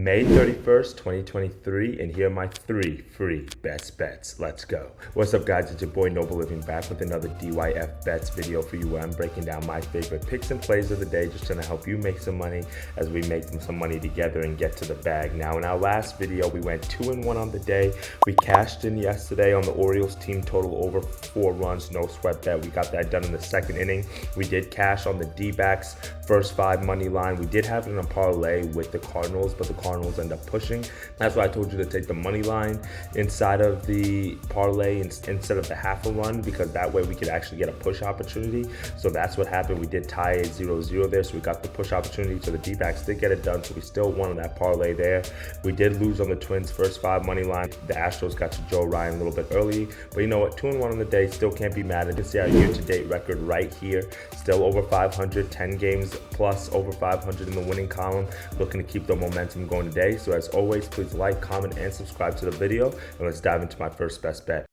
May 31st, 2023, and here are my 3 free best bets. Let's go. What's up, guys? It's your boy Noble Living back with another DYF Bets video for you, where I'm breaking down my favorite picks and plays of the day, just trying to help you make some money as we make some money together and get to the bag. Now, in our last video, we went 2-1 on the day. We cashed in yesterday on the Orioles team total over 4 runs, no sweat bet. We got that done in the second inning. We did cash on the D-backs first 5 money line. We did have it in a parlay with the Cardinals, but the Cardinals end up pushing. That's why I told you to take the money line inside of the parlay instead of the half a run, because that way we could actually get a push opportunity. So that's what happened. We did tie a 0-0 there, so we got the push opportunity. So the D-backs did get it done, so we still won on that parlay there. We did lose on the Twins first 5 money line. The Astros got to Joe Ryan a little bit early, but you know what? 2-1 on the day, still can't be mad. You can see our year-to-date record right here. Still over 500, 10 games plus over 500 in the winning column. Looking to keep the momentum going today. So as always, please like, comment, and subscribe to the video. And let's dive into my first best bet.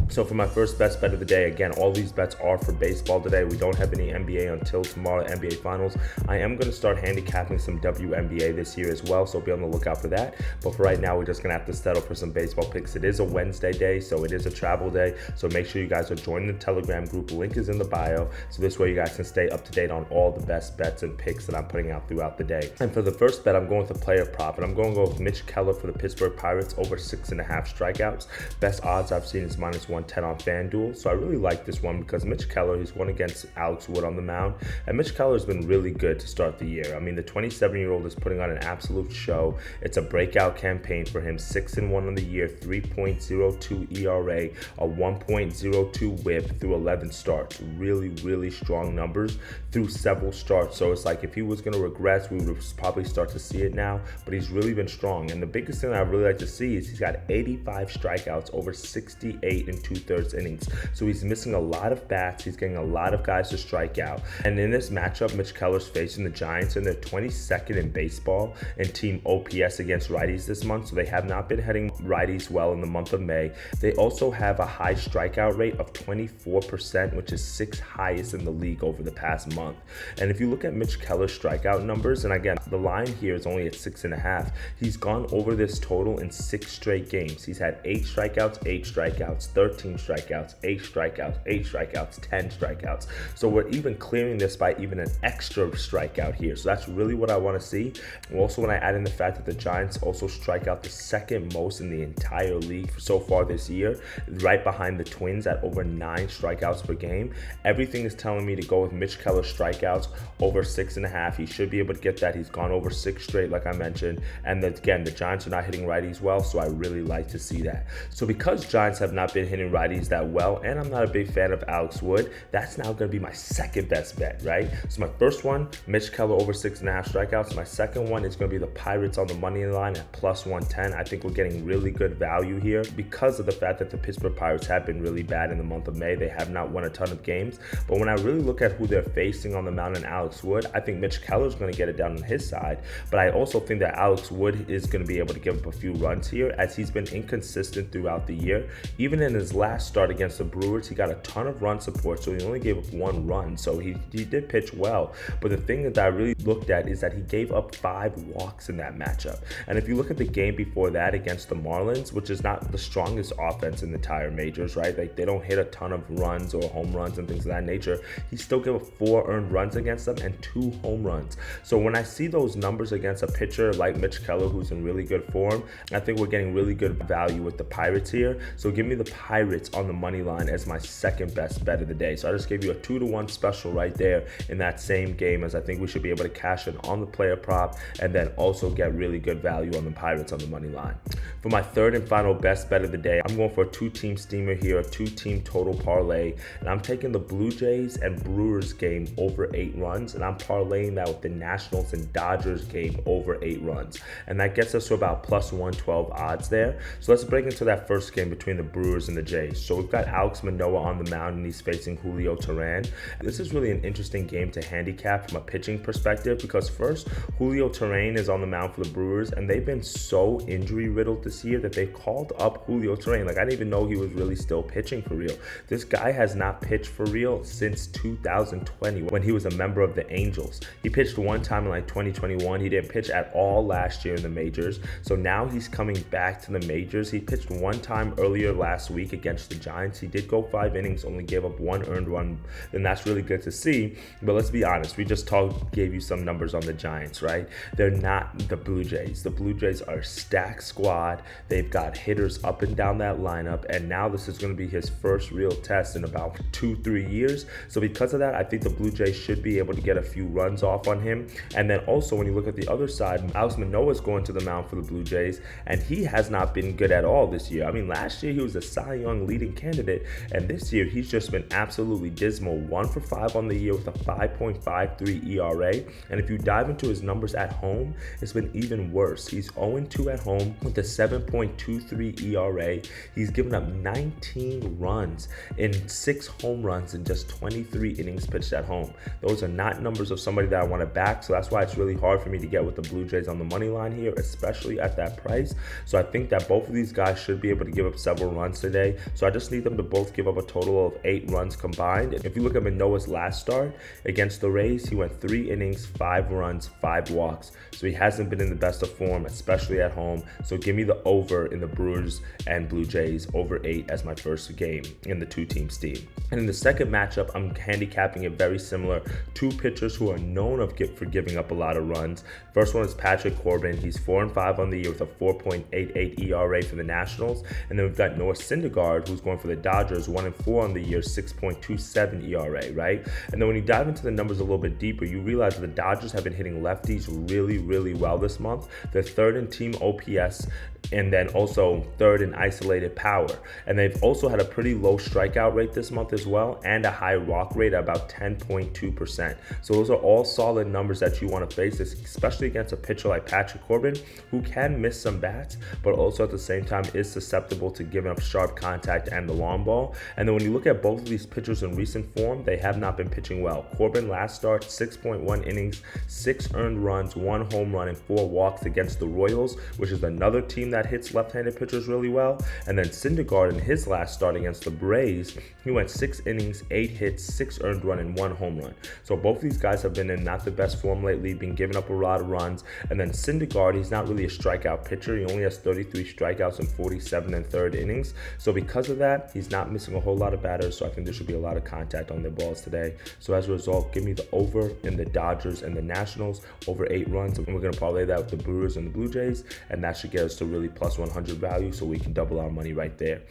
So for my first best bet of the day, again, all these bets are for baseball today. We don't have any NBA until tomorrow, NBA Finals. I am going to start handicapping some WNBA this year as well, so be on the lookout for that. But for right now, we're just going to have to settle for some baseball picks. It is a Wednesday day, so it is a travel day. So make sure you guys are joining the Telegram group. Link is in the bio. So this way you guys can stay up to date on all the best bets and picks that I'm putting out throughout the day. And for the first bet, I'm going with a player prop, and I'm going to go with Mitch Keller for the Pittsburgh Pirates over 6.5 strikeouts. Best odds I've seen is -110 on FanDuel. So I really like this one because Mitch Keller, he's won against Alex Wood on the mound, and Mitch Keller has been really good to start the year. I mean, the 27-year-old is putting on an absolute show. It's a breakout campaign for him. 6-1 on the year, 3.02 ERA, a 1.02 WHIP through 11 starts. Really strong numbers through several starts. So it's like if he was going to regress, we would probably start to see it now, but he's really been strong. And the biggest thing I really like to see is he's got 85 strikeouts over 68 2/3 innings. So he's missing a lot of bats. He's getting a lot of guys to strike out. And in this matchup, Mitch Keller's facing the Giants, and they're 22nd in baseball in team OPS against righties this month. So they have not been hitting righties well in the month of May. They also have a high strikeout rate of 24%, which is 6th highest in the league over the past month. And if you look at Mitch Keller's strikeout numbers, and again, the line here is only at 6.5. He's gone over this total in 6 straight games. He's had 8 strikeouts, 8 strikeouts, 13 strikeouts, 8 strikeouts, 8 strikeouts, 10 strikeouts. So we're even clearing this by even an extra strikeout here. So that's really what I want to see. And also, when I add in the fact that the Giants also strike out the 2nd most in the entire league so far this year, right behind the Twins at over 9 strikeouts per game, everything is telling me to go with Mitch Keller strikeouts over 6.5. He should be able to get that. He's gone over 6 straight, like I mentioned. And again, the Giants are not hitting righties well, so I really like to see that. So because Giants have not been hitting righties that well, and I'm not a big fan of Alex Wood, that's now going to be my second best bet, right? So my first one, Mitch Keller over 6.5 strikeouts. My second one is going to be the Pirates on the money line at +110. I think we're getting really good value here because of the fact that the Pittsburgh Pirates have been really bad in the month of May. They have not won a ton of games, but when I really look at who they're facing on the mound and Alex Wood, I think Mitch Keller is going to get it down on his side, but I also think that Alex Wood is going to be able to give up a few runs here, as he's been inconsistent throughout the year. Even in his last start against the Brewers, he got a ton of run support, so he only gave up 1 run, so he did pitch well. But the thing that I really looked at is that he gave up 5 walks in that matchup. And if you look at the game before that against the Marlins, which is not the strongest offense in the entire majors, right? Like, they don't hit a ton of runs or home runs and things of that nature. He still gave up 4 earned runs against them and 2 home runs. So when I see those numbers against a pitcher like Mitch Keller, who's in really good form, I think we're getting really good value with the Pirates here. So give me the Pirates on the money line as my second best bet of the day. So I just gave you a 2-1 special right there in that same game, as I think we should be able to cash in on the player prop and then also get really good value on the Pirates on the money line. For my third and final best bet of the day, I'm going for a 2-team steamer here, a 2-team total parlay, and I'm taking the Blue Jays and Brewers game over 8 runs, and I'm parlaying that with the Nationals and Dodgers game over 8 runs, and that gets us to about +112 odds there. So let's break into that first game between the Brewers and the Jays. Jays. So we've got Alex Manoah on the mound and he's facing Julio Teheran. This is really an interesting game to handicap from a pitching perspective because first, Julio Teheran is on the mound for the Brewers and they've been so injury riddled this year that they called up Julio Teheran. Like, I didn't even know he was really still pitching for real. This guy has not pitched for real since 2020 when he was a member of the Angels. He pitched one time in like 2021. He didn't pitch at all last year in the majors. So now he's coming back to the majors. He pitched one time earlier last week against the Giants. He did go 5 innings, only gave up 1 earned run, and that's really good to see. But let's be honest, we just gave you some numbers on the Giants, right? They're not the Blue Jays. The Blue Jays are a stacked squad. They've got hitters up and down that lineup, and now this is going to be his first real test in about 2-3 years. So because of that, I think the Blue Jays should be able to get a few runs off on him. And then also when you look at the other side, Alex Manoah is going to the mound for the Blue Jays, and he has not been good at all this year. I mean, last year he was a Cy Young leading candidate, and this year he's just been absolutely dismal. 1 for 5 on the year with a 5.53 ERA. And if you dive into his numbers at home, it's been even worse. He's 0-2 at home with a 7.23 ERA. He's given up 19 runs in 6 home runs in just 23 innings pitched at home. Those are not numbers of somebody that I want to back, so that's why it's really hard for me to get with the Blue Jays on the money line here, especially at that price. So I think that both of these guys should be able to give up several runs today. So I just need them to both give up a total of 8 runs combined. If you look at Manoah's last start against the Rays, he went 3 innings, 5 runs, 5 walks. So he hasn't been in the best of form, especially at home. So give me the over in the Brewers and Blue Jays, over 8 as my first game in the 2-team steam. And in the second matchup, I'm handicapping it very similar. 2 pitchers who are known for giving up a lot of runs. First one is Patrick Corbin. He's 4-5 on the year with a 4.88 ERA for the Nationals. And then we've got Noah Syndergaard, who's going for the Dodgers, 1-4 on the year, 6.27 ERA, right? And then when you dive into the numbers a little bit deeper, you realize that the Dodgers have been hitting lefties really, really well this month. They're 3rd in team OPS, and then also 3rd in isolated power. And they've also had a pretty low strikeout rate this month as well, and a high walk rate at about 10.2%. So those are all solid numbers that you want to face, especially against a pitcher like Patrick Corbin, who can miss some bats, but also at the same time is susceptible to giving up sharp contact and the long ball. And then when you look at both of these pitchers in recent form, they have not been pitching well. Corbin last start, 6.1 innings, 6 earned runs, 1 home run, and 4 walks against the Royals, which is another team that hits left-handed pitchers really well. And then Syndergaard in his last start against the Braves, he went 6 innings, 8 hits, 6 earned run, and 1 home run. So both of these guys have been in not the best form lately, been giving up a lot of runs. And then Syndergaard, he's not really a strikeout pitcher. He only has 33 strikeouts in 47 1/3 innings. So because of that, he's not missing a whole lot of batters. So I think there should be a lot of contact on their balls today. So as a result, give me the over in the Dodgers and the Nationals, over 8 runs. And we're going to parlay that with the Brewers and the Blue Jays. And that should get us to really plus 100 value, so we can double our money right there.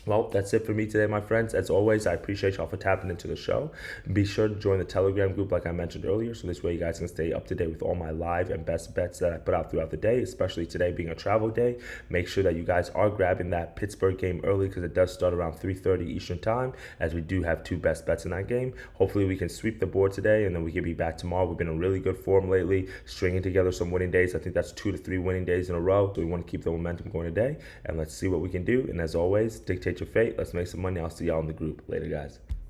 Well, that's it for me today, my friends. As always, I appreciate y'all for tapping into the show. Be sure to join the Telegram group like I mentioned earlier, so this way you guys can stay up to date with all my live and best bets that I put out throughout the day, especially today being a travel day. Make sure that you guys are grabbing that Pittsburgh game early because it does start around 3:30 Eastern time, as we do have 2 best bets in that game. Hopefully we can sweep the board today, and then we can be back tomorrow. We've been in really good form lately, stringing together some winning days. I think that's 2 to 3 winning days in a row, so we want to keep the momentum going today, and let's see what we can do. And as always, dictate your fate. Let's make some money. I'll see y'all in the group. Later, guys.